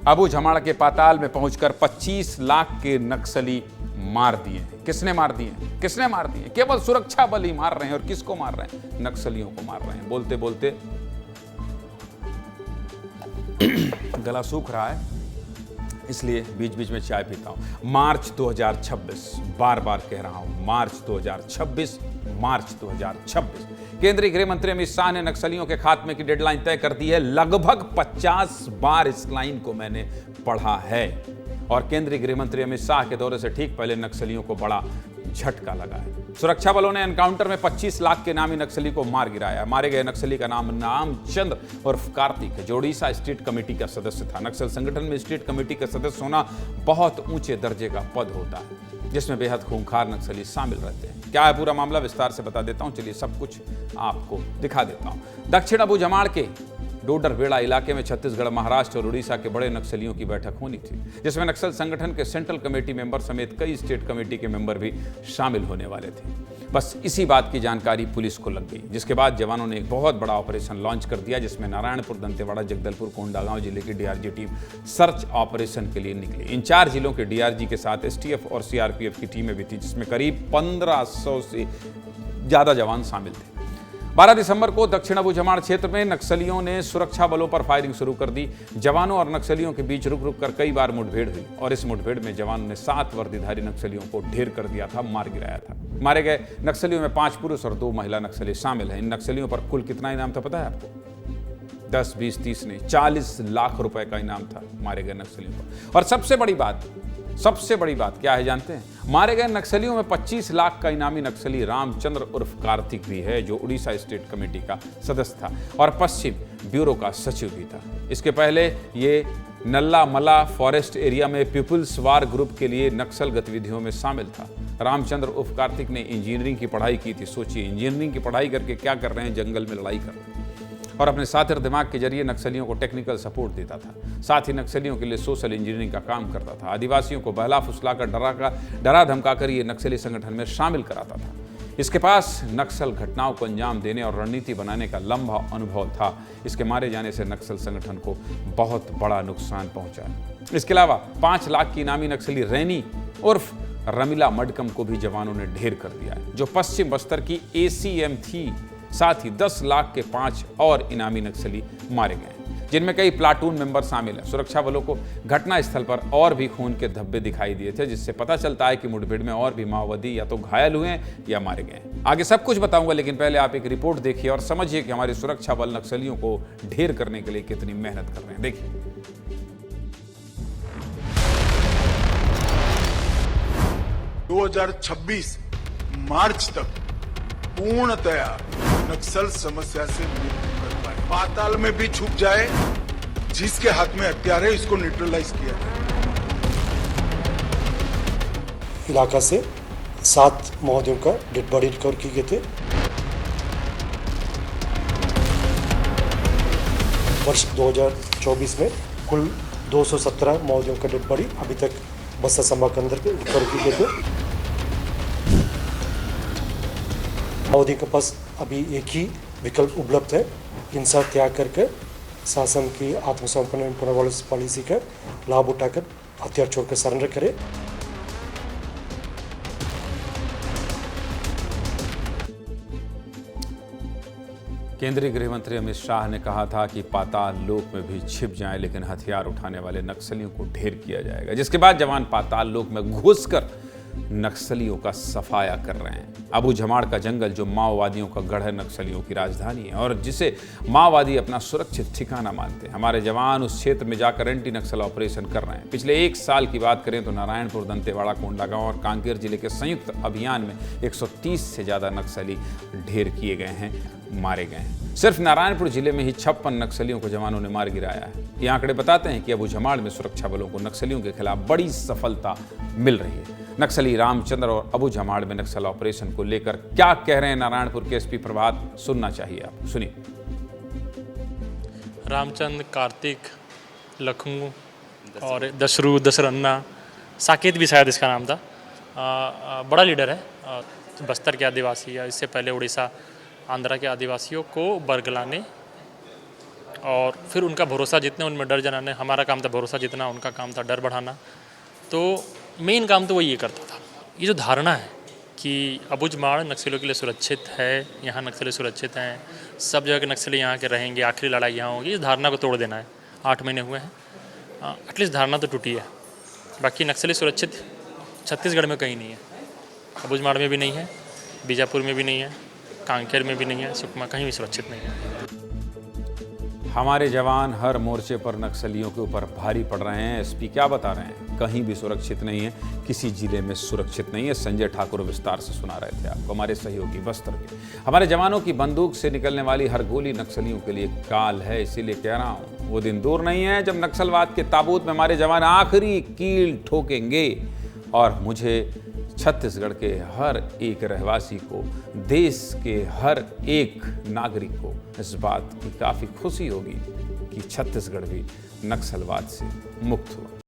अबू झमाड़ के पाताल में पहुंचकर 25 लाख के नक्सली मार दिए। किसने मार दिए? किसने मार दिए? केवल सुरक्षा बल ही मार रहे हैं। और किसको मार रहे हैं? नक्सलियों को मार रहे हैं। बोलते बोलते गला सूख रहा है, इसलिए बीच बीच में चाय पीता हूं। मार्च 2026, बार बार कह रहा हूं, मार्च 2026, मार्च 2026। केंद्रीय गृह मंत्री अमित शाह ने नक्सलियों के खात्मे की डेडलाइन तय कर दी है। लगभग 50 बार इस लाइन को मैंने पढ़ा है। और केंद्रीय गृह मंत्री अमित शाह के दौरे से ठीक पहले नक्सलियों को बड़ा झटका लगा है। सुरक्षा बलों ने एनकाउंटर में 25 लाख के नामी नक्सली को मार गिराया। मारे गए नक्सली का नाम रामचंद्र उर्फ कार्तिक है, जो उड़ीसा स्टेट कमेटी का सदस्य था। नक्सल संगठन में स्टेट कमेटी का सदस्य होना बहुत ऊंचे दर्जे का पद होता है, जिसमें बेहद खूंखार नक्सली शामिल रहते हैं। क्या है पूरा मामला, विस्तार से बता देता हूं। चलिए सब कुछ आपको दिखा देता हूं। दक्षिण अबू झमाड़ के डोडरबेड़ा इलाके में छत्तीसगढ़, महाराष्ट्र और उड़ीसा के बड़े नक्सलियों की बैठक होनी थी, जिसमें नक्सल संगठन के सेंट्रल कमेटी मेंबर समेत कई स्टेट कमेटी के मेंबर भी शामिल होने वाले थे। बस इसी बात की जानकारी पुलिस को लग गई, जिसके बाद जवानों ने एक बहुत बड़ा ऑपरेशन लॉन्च कर दिया, जिसमें नारायणपुर, दंतेवाड़ा, जगदलपुर, कोंडागांव जिले की डीआरजी टीम सर्च ऑपरेशन के लिए निकली। इन 4 जिलों के डीआरजी के साथ एसटीएफ और सीआरपीएफ की टीमें भी थी, जिसमें करीब 1500 से ज्यादा जवान शामिल थे। 12 दिसंबर को दक्षिण अबू झमाड़ क्षेत्र में नक्सलियों ने सुरक्षा बलों पर फायरिंग शुरू कर दी। जवानों और नक्सलियों के बीच रुक रुक कर कई बार मुठभेड़ हुई और इस मुठभेड़ में जवानों ने 7 वर्दीधारी नक्सलियों को ढेर कर दिया था, मार गिराया था। मारे गए नक्सलियों में 5 पुरुष और 2 महिला नक्सली शामिल हैं। इन नक्सलियों पर कुल कितना इनाम था पता है आपको? 10, 20, 30 नहीं, 40 लाख रुपए का इनाम था मारे गए नक्सलियों पर। और सबसे बड़ी बात क्या है जानते हैं? मारे गए नक्सलियों में 25 लाख का इनामी नक्सली रामचंद्र उर्फ कार्तिक भी है, जो उड़ीसा स्टेट कमेटी का सदस्य था और पश्चिम ब्यूरो का सचिव भी था। इसके पहले ये नल्ला मला फॉरेस्ट एरिया में पीपुल्स वार ग्रुप के लिए नक्सल गतिविधियों में शामिल था। रामचंद्र उर्फ कार्तिक ने इंजीनियरिंग की पढ़ाई की थी। सोचिए, इंजीनियरिंग की पढ़ाई करके क्या कर रहे हैं? जंगल में लड़ाई कर रहे हैं और अपने सातिर दिमाग के जरिए नक्सलियों को टेक्निकल सपोर्ट देता था। साथ ही नक्सलियों के लिए सोशल इंजीनियरिंग का काम करता था। आदिवासियों को बहला फुसलाकर डरा धमकाकर ये नक्सली संगठन में शामिल कराता था। इसके पास नक्सल घटनाओं को अंजाम देने और रणनीति बनाने का लंबा अनुभव था। इसके मारे जाने से नक्सल संगठन को बहुत बड़ा नुकसान पहुंचा। इसके अलावा 5 लाख की इनामी नक्सली रैनी उर्फ रमीला मडकम को भी जवानों ने ढेर कर दिया है, जो पश्चिम बस्तर की एसीएम थी। साथ ही 10 लाख के 5 और इनामी नक्सली मारे गए, जिनमें कई प्लाटून मेंबर शामिल हैं। सुरक्षा बलों को घटनास्थल पर और भी खून के धब्बे दिखाई दिए थे, जिससे पता चलता है कि मुठभेड़ में और भी माओवादी या तो घायल हुए हैं या मारे गए। आगे सब कुछ बताऊंगा, लेकिन पहले आप एक रिपोर्ट देखिए और समझिए कि हमारे सुरक्षा बल नक्सलियों को ढेर करने के लिए कितनी मेहनत कर रहे हैं। देखिए, 2026 मार्च तक पूर्णतया नक्सल समस्या से मुक्त कर पाए। पाताल में भी छुप जाए, जिसके हाथ में हथियार है इसको न्यूट्रलाइज किया जाए। इलाका से 7 माओवादियों का डेड बॉडी रिकवर किए गए थे। वर्ष 2024 में कुल 217 माओवादियों का डेड बॉडी अभी तक बस्तर संभाग के अंदर रिकवर किए गए थे। माओवादियों के पास अभी एक ही विकल्प उपलब्ध है, हिंसा त्याग करके शासन की आत्मसमर्पण पुनर्वास पॉलिसी का लाभ उठाकर हथियार छोड़कर सरेंडर करें। केंद्रीय गृह मंत्री अमित शाह ने कहा था कि पाताल लोक में भी छिप जाएं, लेकिन हथियार उठाने वाले नक्सलियों को ढेर किया जाएगा। जिसके बाद जवान पाताल लोक में घुसकर नक्सलियों का सफाया कर रहे हैं। अबू झमाड़ का जंगल, जो माओवादियों का गढ़ है, नक्सलियों की राजधानी है और जिसे माओवादी अपना सुरक्षित ठिकाना मानते हैं। हमारे जवान उस क्षेत्र में जाकर एंटी नक्सल ऑपरेशन कर रहे हैं। पिछले 1 साल की बात करें तो नारायणपुर, दंतेवाड़ा, कोंडागांव और कांकेर जिले के संयुक्त अभियान में 130 से ज्यादा नक्सली ढेर किए गए हैं, मारे गए हैं। सिर्फ नारायणपुर जिले में ही 56 नक्सलियों को जवानों ने मार गिराया है। ये आंकड़े बताते हैं कि अबू झमाड़ में सुरक्षा बलों को नक्सलियों के खिलाफ बड़ी सफलता मिल रही है। नक्सली रामचंद्र और अबू झमाड़ में नक्सल ऑपरेशन को लेकर क्या कह रहे हैं नारायणपुर के एसपी प्रभात, सुनना चाहिए आप, सुनिए। रामचंद्र, कार्तिक, लखनऊ और दशरू, दशरन्ना, साकेत भी शायद इसका नाम था। बड़ा लीडर है, बस्तर के आदिवासी या इससे पहले उड़ीसा, आंध्रा के आदिवासियों को बरगलाने और फिर उनका भरोसा जीतने, उनमें डर जनाने। हमारा काम था भरोसा जीतना, उनका काम था डर बढ़ाना। तो मेन काम तो वो ये करता था। ये जो धारणा है कि अबुझमाड़ नक्सलियों के लिए सुरक्षित है, यहाँ नक्सली सुरक्षित हैं, सब जगह के नक्सली यहाँ के रहेंगे, आखिरी लड़ाई यहाँ होगी, इस धारणा को तोड़ देना है। 8 महीने हुए हैं, एटलीस्ट धारणा तो टूटी है। बाकी नक्सली सुरक्षित छत्तीसगढ़ में कहीं नहीं है, अबुझमाड़ में भी नहीं है, बीजापुर में भी नहीं है, कांकेर में भी नहीं है, सुकमा कहीं भी सुरक्षित नहीं है। हमारे जवान हर मोर्चे पर नक्सलियों के ऊपर भारी पड़ रहे हैं। एसपी क्या बता रहे हैं? कहीं भी सुरक्षित नहीं है, किसी जिले में सुरक्षित नहीं है। संजय ठाकुर विस्तार से सुना रहे थे आपको, हमारे सहयोगी बस्तर के। हमारे जवानों की बंदूक से निकलने वाली हर गोली नक्सलियों के लिए काल है। इसीलिए कह रहा हूं, वो दिन दूर नहीं है जब नक्सलवाद के ताबूत में हमारे जवान आखिरी कील ठोकेंगे। और मुझे छत्तीसगढ़ के हर एक रहवासी को, देश के हर एक नागरिक को इस बात की काफ़ी खुशी होगी कि छत्तीसगढ़ भी नक्सलवाद से मुक्त हुआ।